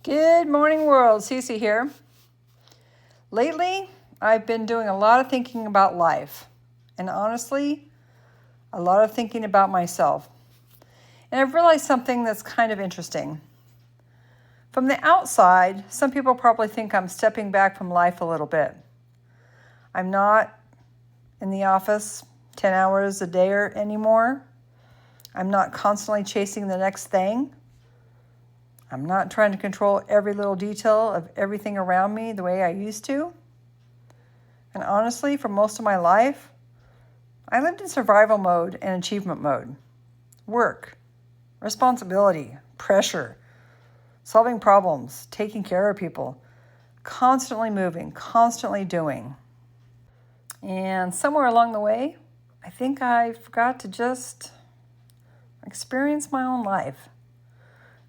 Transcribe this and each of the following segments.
Good morning, world. Cece here. Lately, I've been doing a lot of thinking about life, and honestly, a lot of thinking about myself. And I've realized something that's kind of interesting. From the outside, some people probably think I'm stepping back from life a little bit. I'm not in the office 10 hours a day anymore. I'm not constantly chasing the next thing. I'm not trying to control every little detail of everything around me the way I used to. And honestly, for most of my life, I lived in survival mode and achievement mode. Work, responsibility, pressure, solving problems, taking care of people, constantly moving, constantly doing. And somewhere along the way, I think I forgot to just experience my own life.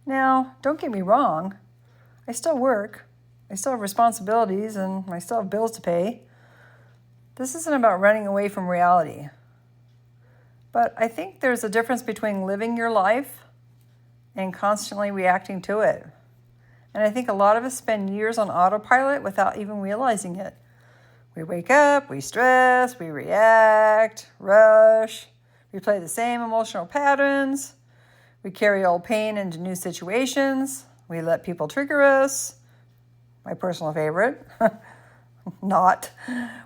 Now, don't get me wrong, I still work, I still have responsibilities, and I still have bills to pay. This isn't about running away from reality. But I think there's a difference between living your life and constantly reacting to it. And I think a lot of us spend years on autopilot without even realizing it. We wake up, we stress, we react, rush, we play the same emotional patterns. We carry old pain into new situations. We let people trigger us. My personal favorite. Not.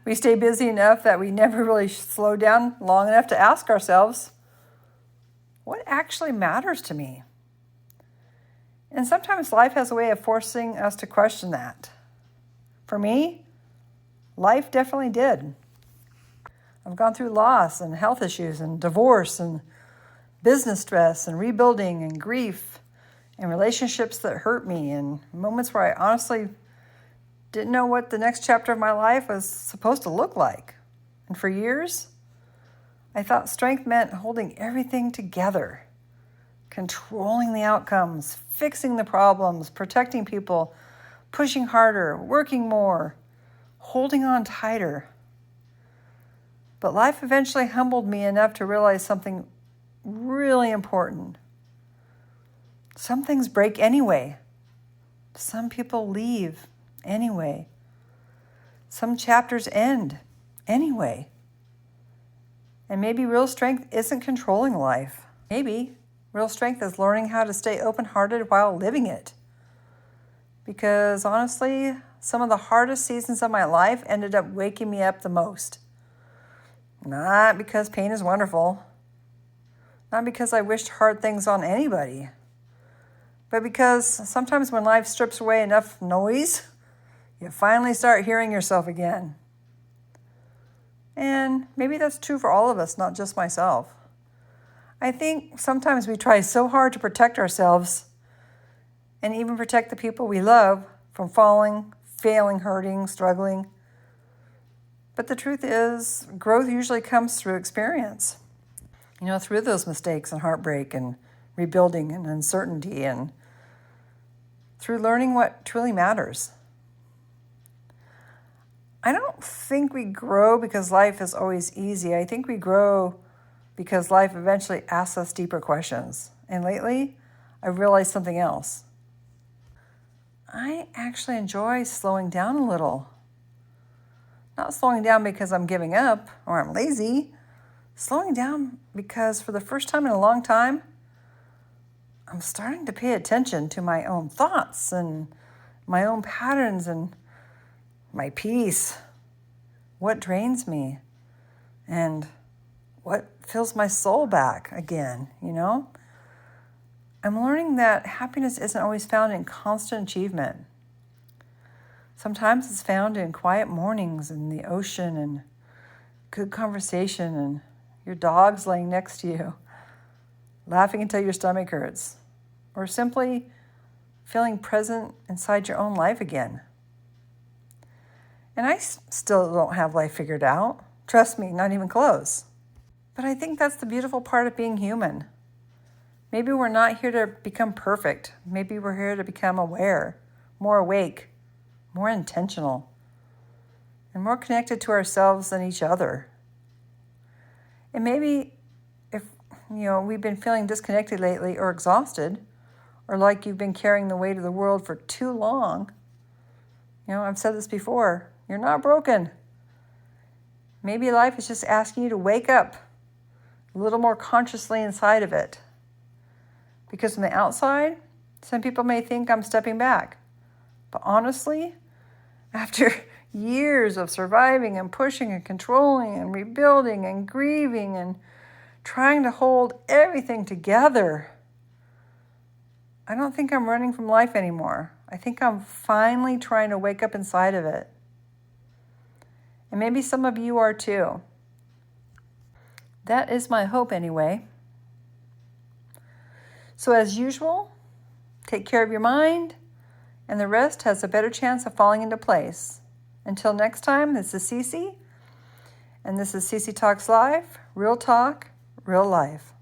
We stay busy enough that we never really slow down long enough to ask ourselves, what actually matters to me? And sometimes life has a way of forcing us to question that. For me, life definitely did. I've gone through loss and health issues and divorce and business stress and rebuilding and grief and relationships that hurt me and moments where I honestly didn't know what the next chapter of my life was supposed to look like. And for years, I thought strength meant holding everything together, controlling the outcomes, fixing the problems, protecting people, pushing harder, working more, holding on tighter. But life eventually humbled me enough to realize something really important. Some things break anyway. Some people leave anyway. Some chapters end anyway. And maybe real strength isn't controlling life. Maybe real strength is learning how to stay open-hearted while living it. Because honestly, some of the hardest seasons of my life ended up waking me up the most. Not because pain is wonderful. Not because I wished hard things on anybody, but because sometimes when life strips away enough noise, you finally start hearing yourself again. And maybe that's true for all of us, not just myself. I think sometimes we try so hard to protect ourselves and even protect the people we love from falling, failing, hurting, struggling. But the truth is, growth usually comes through experience. Through those mistakes and heartbreak and rebuilding and uncertainty and through learning what truly matters. I don't think we grow because life is always easy. I think we grow because life eventually asks us deeper questions. And lately, I've realized something else. I actually enjoy slowing down a little. Not slowing down because I'm giving up or I'm lazy. Slowing down because for the first time in a long time, I'm starting to pay attention to my own thoughts and my own patterns and my peace. What drains me and what fills my soul back again, I'm learning that happiness isn't always found in constant achievement. Sometimes it's found in quiet mornings in the ocean and good conversation and your dog's laying next to you, laughing until your stomach hurts, or simply feeling present inside your own life again. And I still don't have life figured out. Trust me, not even close. But I think that's the beautiful part of being human. Maybe we're not here to become perfect. Maybe we're here to become aware, more awake, more intentional, and more connected to ourselves and each other. And maybe if we've been feeling disconnected lately or exhausted, or like you've been carrying the weight of the world for too long. You know, I've said this before. You're not broken. Maybe life is just asking you to wake up a little more consciously inside of it. Because from the outside, some people may think I'm stepping back. But honestly, after years of surviving and pushing and controlling and rebuilding and grieving and trying to hold everything together, I don't think I'm running from life anymore. I think I'm finally trying to wake up inside of it. And maybe some of you are too. That is my hope anyway. So as usual, take care of your mind, and the rest has a better chance of falling into place. Until next time, this is Cece, and this is Cece Talks Live, real talk, real life.